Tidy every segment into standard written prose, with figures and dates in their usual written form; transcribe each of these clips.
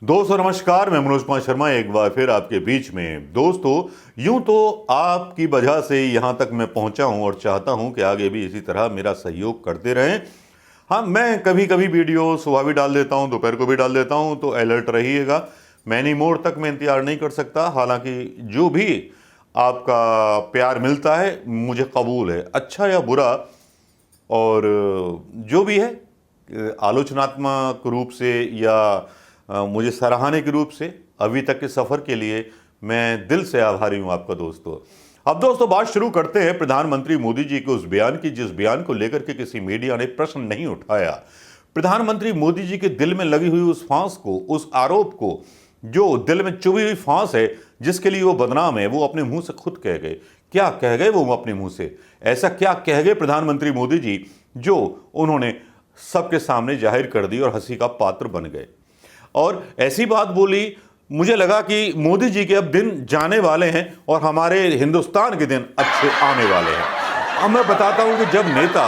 दोस्तों नमस्कार, मैं मनोज कुमार शर्मा एक बार फिर आपके बीच में। दोस्तों यूं तो आपकी वजह से यहाँ तक मैं पहुँचा हूँ और चाहता हूँ कि आगे भी इसी तरह मेरा सहयोग करते रहें। हाँ, मैं कभी कभी वीडियो सुबह भी डाल देता हूँ, दोपहर को भी डाल देता हूँ, तो अलर्ट रहिएगा। मैनी मोड तक मैं इंतजार नहीं कर सकता। हालांकि जो भी आपका प्यार मिलता है मुझे कबूल है, अच्छा या बुरा। और जो भी है आलोचनात्मक रूप से या मुझे सराहने के रूप से अभी तक के सफ़र के लिए मैं दिल से आभारी हूं आपका दोस्तों। अब दोस्तों बात शुरू करते हैं प्रधानमंत्री मोदी जी के उस बयान की, जिस बयान को लेकर के किसी मीडिया ने प्रश्न नहीं उठाया। प्रधानमंत्री मोदी जी के दिल में लगी हुई उस फांस को, उस आरोप को, जो दिल में चुभी हुई फांस है, जिसके लिए वो बदनाम है, वो अपने मुंह से खुद कह गए। क्या कह गए वो अपने मुंह से? ऐसा क्या कह गए प्रधानमंत्री मोदी जी जो उन्होंने सबके सामने जाहिर कर दी और हंसी का पात्र बन गए? और ऐसी बात बोली, मुझे लगा कि मोदी जी के अब दिन जाने वाले हैं और हमारे हिंदुस्तान के दिन अच्छे आने वाले हैं। अब मैं बताता हूं कि जब नेता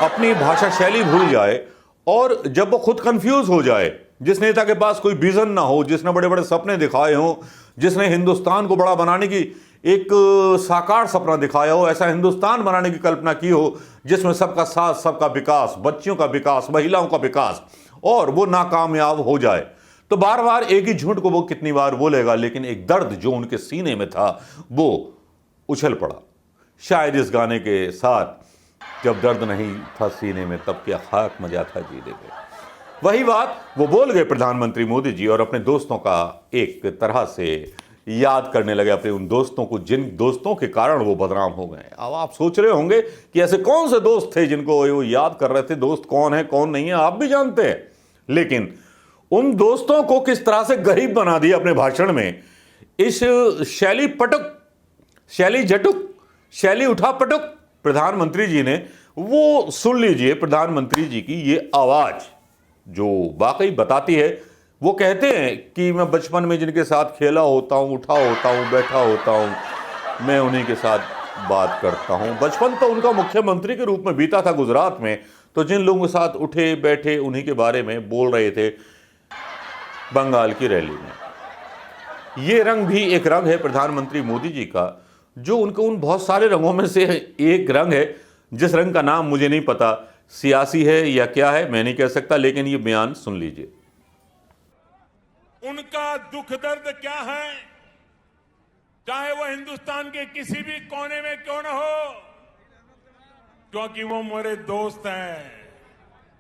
अपनी भाषा शैली भूल जाए और जब वो खुद कंफ्यूज हो जाए, जिस नेता के पास कोई विजन ना हो, जिसने बड़े बड़े सपने दिखाए हों, जिसने हिंदुस्तान को बड़ा बनाने की एक साकार सपना दिखाया हो, ऐसा हिंदुस्तान बनाने की कल्पना की हो जिसमें सबका साथ, सबका विकास, बच्चियों का विकास, महिलाओं का विकास, और वो नाकामयाब हो जाए, तो बार बार एक ही झूठ को वो कितनी बार बोलेगा। लेकिन एक दर्द जो उनके सीने में था वो उछल पड़ा। शायद इस गाने के साथ जब दर्द नहीं था सीने में तब क्या खाक मजा था जीने में, वही बात वो बोल गए प्रधानमंत्री मोदी जी और अपने दोस्तों का एक तरह से याद करने लगे, अपने उन दोस्तों को जिन दोस्तों के कारण वो बदनाम हो गए। अब आप सोच रहे होंगे कि ऐसे कौन से दोस्त थे जिनको वो याद कर रहे थे। दोस्त कौन है कौन नहीं है आप भी जानते हैं, लेकिन उन दोस्तों को किस तरह से गरीब बना दिया अपने भाषण में इस शैली पटुक, शैली झटुक, शैली उठा पटुक प्रधानमंत्री जी ने। वो सुन लीजिए प्रधानमंत्री जी की ये आवाज जो वाकई बताती है। वो कहते हैं कि मैं बचपन में जिनके साथ खेला होता हूं, उठा होता हूं, बैठा होता हूं, मैं उन्हीं के साथ बात करता हूं। बचपन तो उनका मुख्यमंत्री के रूप में बीता था गुजरात में, तो जिन लोगों के साथ उठे बैठे उन्हीं के बारे में बोल रहे थे बंगाल की रैली में। ये रंग भी एक रंग है प्रधानमंत्री मोदी जी का, जो उनको उन बहुत सारे रंगों में से एक रंग है, जिस रंग का नाम मुझे नहीं पता, सियासी है या क्या है मैं नहीं कह सकता, लेकिन ये बयान सुन लीजिए। उनका दुख दर्द क्या है, चाहे वो हिंदुस्तान के किसी भी कोने में क्यों न हो, क्योंकि वो मेरे दोस्त हैं,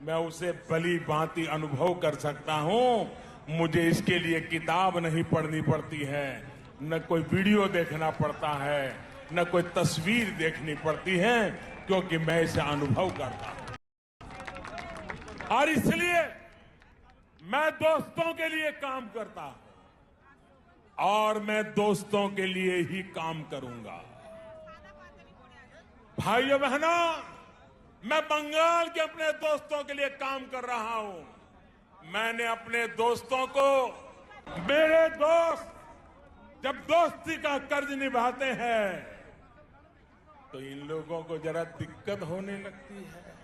मैं उसे भली भांति अनुभव कर सकता हूं। मुझे इसके लिए किताब नहीं पढ़नी पड़ती है, न कोई वीडियो देखना पड़ता है, न कोई तस्वीर देखनी पड़ती है, क्योंकि मैं इसे अनुभव करता हूं। और इसलिए मैं दोस्तों के लिए काम करता हूं और मैं दोस्तों के लिए ही काम करूंगा। भाइयों बहनों, मैं बंगाल के अपने दोस्तों के लिए काम कर रहा हूं। मैंने अपने दोस्तों को, मेरे दोस्त जब दोस्ती का कर्ज निभाते हैं तो इन लोगों को जरा दिक्कत होने लगती है,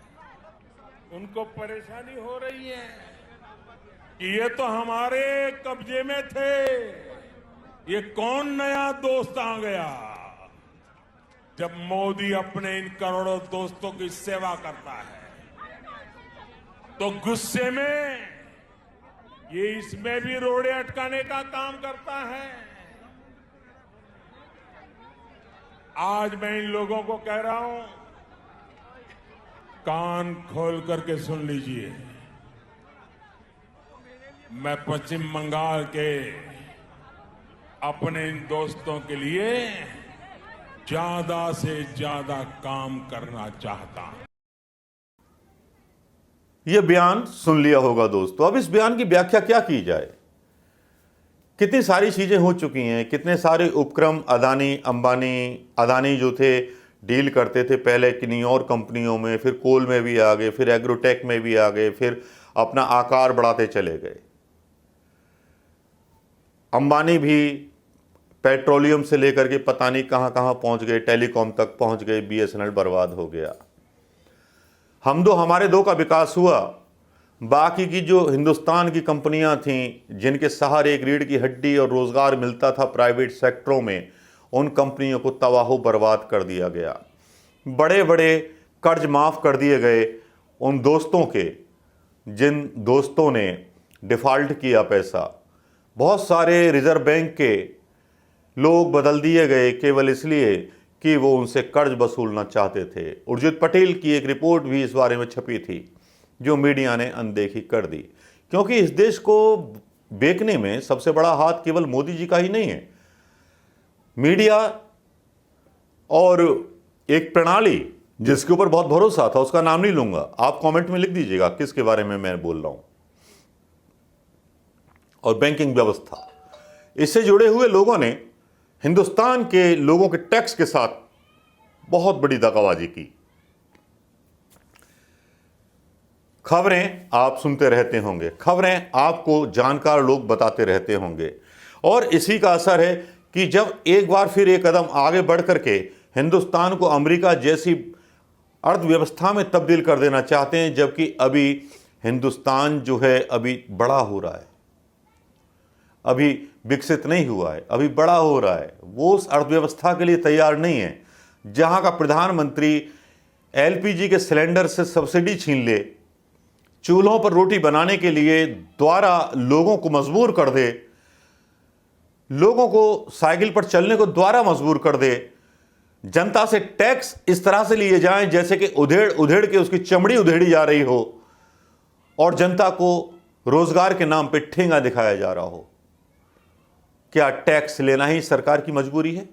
उनको परेशानी हो रही है कि ये तो हमारे कब्जे में थे, ये कौन नया दोस्त आ गया। जब मोदी अपने इन करोड़ों दोस्तों की सेवा करता है तो गुस्से में ये इसमें भी रोड़े अटकाने का काम करता है। आज मैं इन लोगों को कह रहा हूं, कान खोल करके सुन लीजिए। मैं पश्चिम बंगाल के अपने इन दोस्तों के लिए ज्यादा से ज्यादा काम करना चाहता हूं। यह बयान सुन लिया होगा दोस्तों। अब इस बयान की व्याख्या क्या की जाए? कितनी सारी चीजें हो चुकी हैं, कितने सारे उपक्रम अदानी अंबानी, अदानी जो थे डील करते थे पहले किन्हीं और कंपनियों में, फिर कोल में भी आ गए, फिर एग्रोटेक में भी आ गए, फिर अपना आकार बढ़ाते चले गए। अंबानी भी पेट्रोलियम से लेकर के पता नहीं कहां कहां पहुंच गए, टेलीकॉम तक पहुंच गए, बीएसएनएल बर्बाद हो गया। हम दो हमारे दो का विकास हुआ, बाकी की जो हिंदुस्तान की कंपनियां थीं जिनके सहारे एक रीढ़ की हड्डी और रोज़गार मिलता था प्राइवेट सेक्टरों में, उन कंपनियों को तबाह बर्बाद कर दिया गया। बड़े बड़े कर्ज माफ़ कर दिए गए उन दोस्तों के जिन दोस्तों ने डिफ़ॉल्ट किया पैसा। बहुत सारे रिज़र्व बैंक के लोग बदल दिए गए केवल इसलिए कि वो उनसे कर्ज वसूलना चाहते थे। उर्जित पटेल की एक रिपोर्ट भी इस बारे में छपी थी जो मीडिया ने अनदेखी कर दी, क्योंकि इस देश को बेचने में सबसे बड़ा हाथ केवल मोदी जी का ही नहीं है। मीडिया और एक प्रणाली जिसके ऊपर बहुत भरोसा था, उसका नाम नहीं लूंगा, आप कमेंट में लिख दीजिएगा किसके बारे में मैं बोल रहा हूं, और बैंकिंग व्यवस्था, इससे जुड़े हुए लोगों ने हिंदुस्तान के लोगों के टैक्स के साथ बहुत बड़ी दगाबाजी की। खबरें आप सुनते रहते होंगे, खबरें आपको जानकार लोग बताते रहते होंगे, और इसी का असर है कि जब एक बार फिर एक कदम आगे बढ़ करके हिंदुस्तान को अमेरिका जैसी अर्थव्यवस्था में तब्दील कर देना चाहते हैं, जबकि अभी हिंदुस्तान जो है अभी बड़ा हो रहा है, अभी विकसित नहीं हुआ है, अभी बड़ा हो रहा है। वो उस अर्थव्यवस्था के लिए तैयार नहीं है जहां का प्रधानमंत्री एलपीजी के सिलेंडर से सब्सिडी छीन ले, चूल्हों पर रोटी बनाने के लिए द्वारा लोगों को मजबूर कर दे, लोगों को साइकिल पर चलने को द्वारा मजबूर कर दे, जनता से टैक्स इस तरह से लिए जाएं जैसे कि उधेड़ उधेड़ के उसकी चमड़ी उधेड़ी जा रही हो, और जनता को रोजगार के नाम पे ठेंगा दिखाया जा रहा हो। क्या टैक्स लेना ही सरकार की मजबूरी है?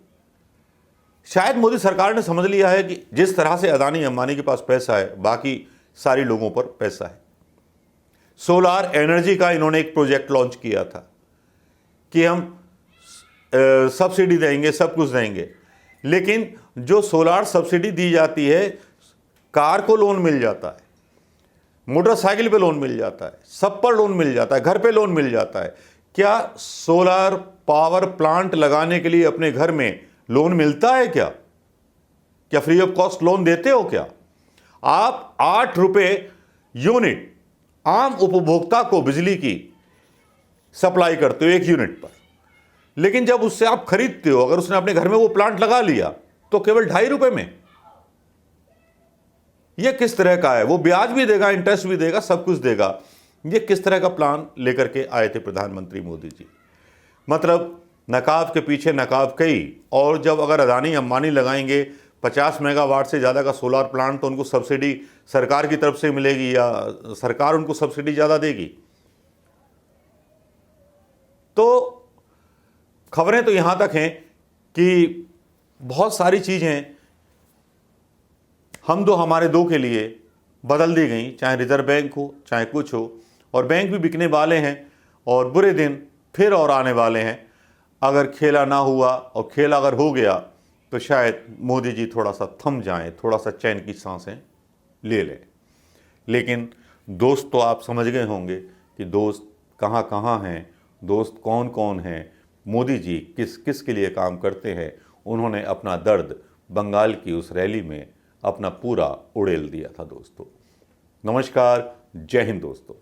शायद मोदी सरकार ने समझ लिया है कि जिस तरह से अदानी अंबानी के पास पैसा है, बाकी सारी लोगों पर पैसा है। सोलार एनर्जी का इन्होंने एक प्रोजेक्ट लॉन्च किया था कि हम सब्सिडी देंगे, सब कुछ देंगे, लेकिन जो सोलार सब्सिडी दी जाती है, कार को लोन मिल जाता है, मोटरसाइकिल पे लोन मिल जाता है, सब पर लोन मिल जाता है, घर पे लोन मिल जाता है। क्या सोलार पावर प्लांट लगाने के लिए अपने घर में लोन मिलता है? क्या फ्री ऑफ कॉस्ट लोन देते हो? क्या आप 8 रुपए यूनिट आम उपभोक्ता को बिजली की सप्लाई करते हो 1 यूनिट पर, लेकिन जब उससे आप खरीदते हो, अगर उसने अपने घर में वो प्लांट लगा लिया तो केवल 2.5 रुपए में। यह किस तरह का है? वो ब्याज भी देगा, इंटरेस्ट भी देगा, सब कुछ देगा। ये किस तरह का प्लान लेकर के आए थे प्रधानमंत्री मोदी जी? मतलब नकाब के पीछे नकाब कई, और जब अगर अदानी अंबानी लगाएंगे 50 मेगावाट से ज़्यादा का सोलार प्लांट तो उनको सब्सिडी सरकार की तरफ से मिलेगी या सरकार उनको सब्सिडी ज़्यादा देगी। तो खबरें तो यहाँ तक हैं कि बहुत सारी चीज़ें हम दो हमारे दो के लिए बदल दी गई, चाहे रिजर्व बैंक हो चाहे कुछ हो, और बैंक भी बिकने वाले हैं और बुरे दिन फिर और आने वाले हैं। अगर खेला ना हुआ और खेल अगर हो गया तो शायद मोदी जी थोड़ा सा थम जाएं, थोड़ा सा चैन की सांसें ले लें। लेकिन दोस्त तो आप समझ गए होंगे कि दोस्त कहाँ कहाँ हैं, दोस्त कौन कौन हैं, मोदी जी किस किस के लिए काम करते हैं। उन्होंने अपना दर्द बंगाल की उस रैली में अपना पूरा उड़ेल दिया था दोस्तों। नमस्कार, जय हिंद दोस्तों।